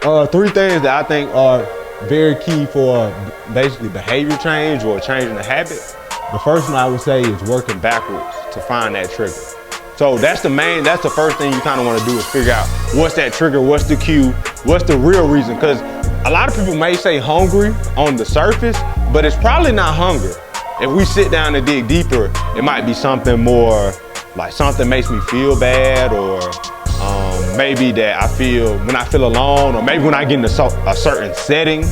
Three things that I think are very key for basically behavior change or changing a habit. The first one I would say is working backwards to find that trigger. So that's the first thing you kind of want to do is figure out what's that trigger, what's the cue, what's the real reason. Because a lot of people may say hungry on the surface, but it's probably not hunger. If we sit down and dig deeper, it might be something more like something makes me feel bad, or maybe that I feel when I feel alone, or maybe when I get in a certain setting,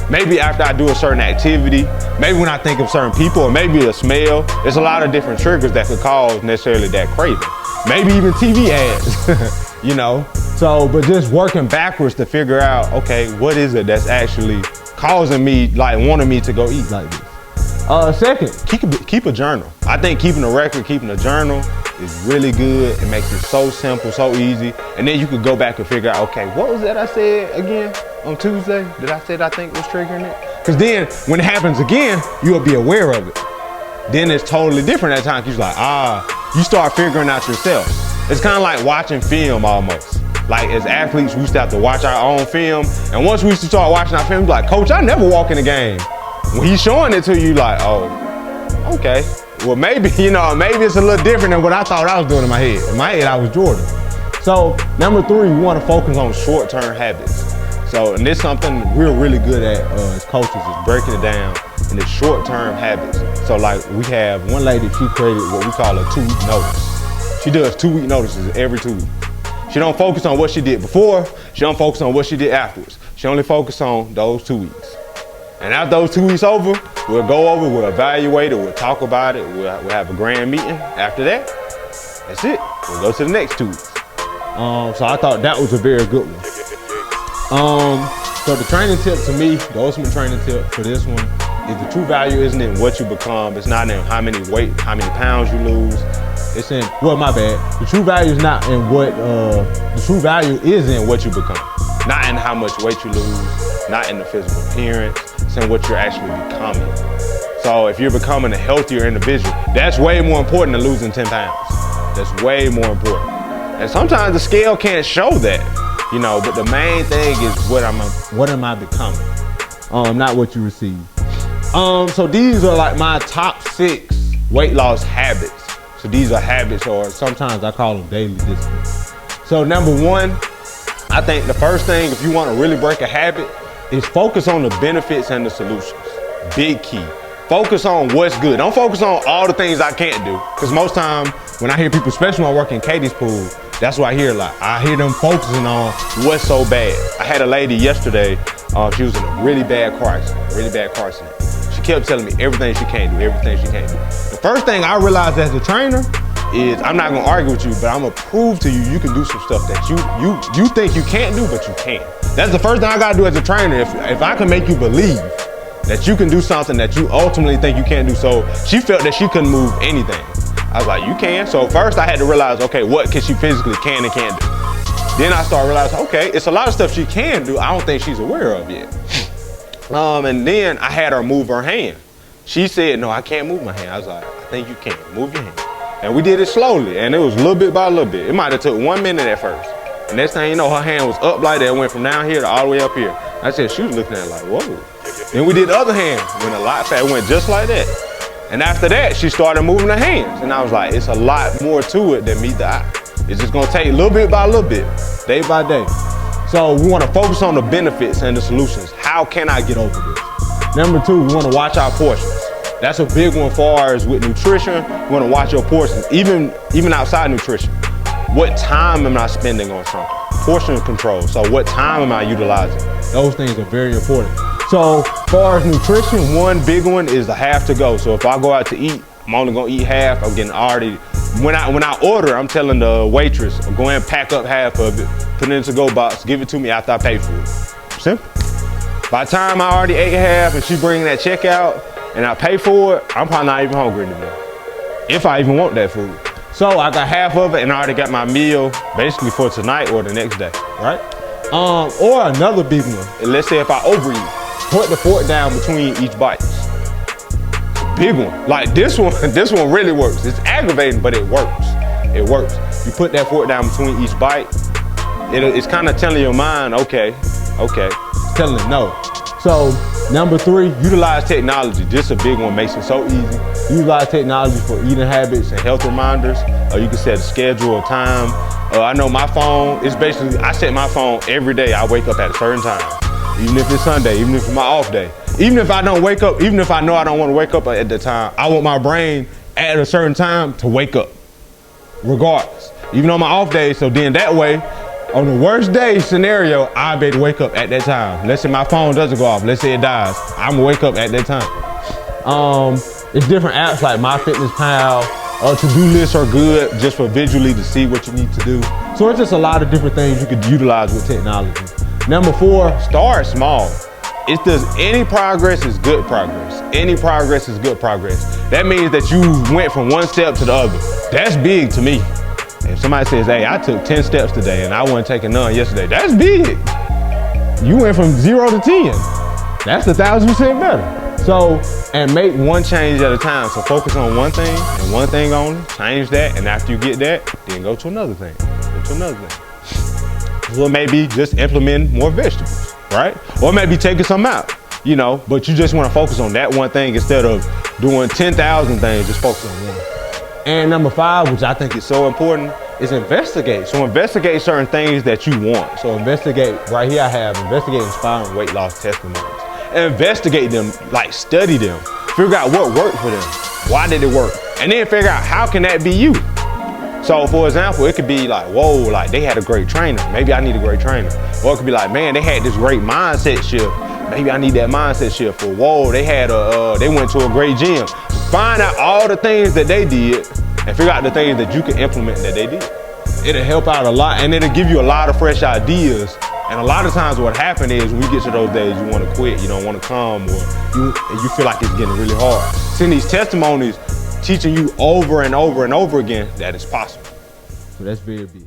maybe after I do a certain activity, maybe when I think of certain people, or maybe a smell. There's a lot of different triggers that could cause necessarily that craving. Maybe even TV ads, you know? So, but just working backwards to figure out, okay, what is it that's actually causing me, like wanting me to go eat like this? Second, keep a journal. I think keeping a record, keeping a journal is really good. It makes it so simple, so easy. And then you could go back and figure out, okay, what was that I said again on Tuesday that I said I think was triggering it? Because then when it happens again, you'll be aware of it. Then it's totally different at times. You're like, you start figuring out yourself. It's kind of like watching film almost. Like as athletes, we used to have to watch our own film. And once we used to start watching our film, like, Coach, I never walk in the game. When he's showing it to you, like, oh, okay. Well, maybe, maybe it's a little different than what I thought I was doing in my head. In my head, I was Jordan. So number three, we want to focus on short-term habits. So, and this is something we're really good at as coaches, is breaking it down into short-term habits. So like we have one lady, she created what we call a 2-week notice. She does 2-week notices every 2 weeks. She don't focus on what she did before. She don't focus on what she did afterwards. She only focus on those 2 weeks. And after those 2 weeks over, we'll go over, we'll evaluate it, we'll talk about it, we'll have a grand meeting. After that, that's it. We'll go to the next 2 weeks. So I thought that was a very good one. So the training tip to me, the ultimate training tip for this one, is the true value isn't in what you become. It's not in how many pounds you lose. It's in, the true value is not in what, the true value is in what you become. Not in how much weight you lose, not in the physical appearance, it's in what you're actually becoming. So if you're becoming a healthier individual, that's way more important than losing 10 pounds. That's way more important. And sometimes the scale can't show that, but the main thing is what am I becoming? Not what you receive. So these are like my top 6 weight loss habits. So these are habits, or sometimes I call them daily disciplines. So number 1, I think the first thing, if you want to really break a habit, is focus on the benefits and the solutions. Big key. Focus on what's good. Don't focus on all the things I can't do. Because most time when I hear people, especially when I work in Katie's pool, that's what I hear a lot. I hear them focusing on what's so bad. I had a lady yesterday, she was in a really bad car accident. She kept telling me everything she can't do, everything she can't do. The first thing I realized as a trainer is I'm not gonna argue with you, but I'm gonna prove to you you can do some stuff that you think you can't do, but you can. That's the first thing I gotta do as a trainer. If I can make you believe that you can do something that you ultimately think you can't do. So she felt that she couldn't move anything. I was like, you can. So first I had to realize, okay, what can she physically can and can't do? Then I started realizing, okay, it's a lot of stuff she can do I don't think she's aware of yet. And then I had her move her hand. She said, no, I can't move my hand. I was like, I think you can. Move your hand. And we did it slowly, and it was little bit by little bit. It might have took 1 minute at first. And next thing you know, her hand was up like that, went from down here to all the way up here. I said, she was looking at it like, whoa. Then we did the other hand, went a lot faster, went just like that. And after that, she started moving her hands. And I was like, it's a lot more to it than meet the eye. It's just gonna take little bit by little bit, day by day. So we wanna focus on the benefits and the solutions. How can I get over this? Number 2, we wanna watch our portions. That's a big one far as with nutrition. You wanna watch your portions, even outside nutrition. What time am I spending on something? Portion control, so what time am I utilizing? Those things are very important. So far as nutrition, one big one is the half to go. So if I go out to eat, I'm only gonna eat half. I'm getting already, when I order, I'm telling the waitress, I'm going to pack up half of it, put it in a to-go box, give it to me after I pay for it. Simple. By the time I already ate half and she bring that check out and I pay for it, I'm probably not even hungry anymore, if I even want that food. So I got half of it and I already got my meal basically for tonight or the next day, right? Or another big one, let's say if I overeat, put the fork down between each bite. Big one. Like this one really works. It's aggravating, but it works. It works. You put that fork down between each bite, it's kind of telling your mind, okay, Okay, telling it no. So number 3, utilize technology. This is a big one, makes it so easy. Utilize technology for eating habits and health reminders. You can set a schedule or time. I know my phone, it's basically, I set my phone every day. I wake up at a certain time. Even if it's Sunday, even if it's my off day. Even if I don't wake up, even if I know I don't want to wake up at the time, I want my brain at a certain time to wake up, regardless. Even on my off day, so then that way, on the worst day scenario, I'll be able to wake up at that time. Let's say my phone doesn't go off, let's say it dies, I'm gonna wake up at that time. It's different apps like MyFitnessPal, to-do lists are good just for visually to see what you need to do. So it's just a lot of different things you could utilize with technology. Number 4, start small. It does any progress is good progress. Any progress is good progress. That means that you went from one step to the other. That's big to me. If somebody says, hey, I took 10 steps today and I wasn't taking none yesterday, that's big. You went from 0 to 10. That's 1,000% better. So, and make one change at a time. So focus on one thing and one thing only, change that, and after you get that, then go to another thing, go to another thing. So maybe just implement more vegetables, right? Or maybe taking some out, you know, but you just wanna focus on that one thing instead of doing 10,000 things, just focus on one. And number 5, which I think is so important, is investigate. So investigate certain things that you want. So investigate, right here I have, investigate inspiring weight loss testimonies. Investigate them, like study them. Figure out what worked for them. Why did it work? And then figure out how can that be you? So for example, it could be like, whoa, like they had a great trainer. Maybe I need a great trainer. Or it could be like, man, they had this great mindset shift. Maybe I need that mindset shift. Or whoa, they went to a great gym. Find out all the things that they did and figure out the things that you can implement that they did. It'll help out a lot, and it'll give you a lot of fresh ideas. And a lot of times what happens is when you get to those days, you want to quit, you don't want to come, or you feel like it's getting really hard. Seeing these testimonies teaching you over and over and over again that it's possible. So that's very big.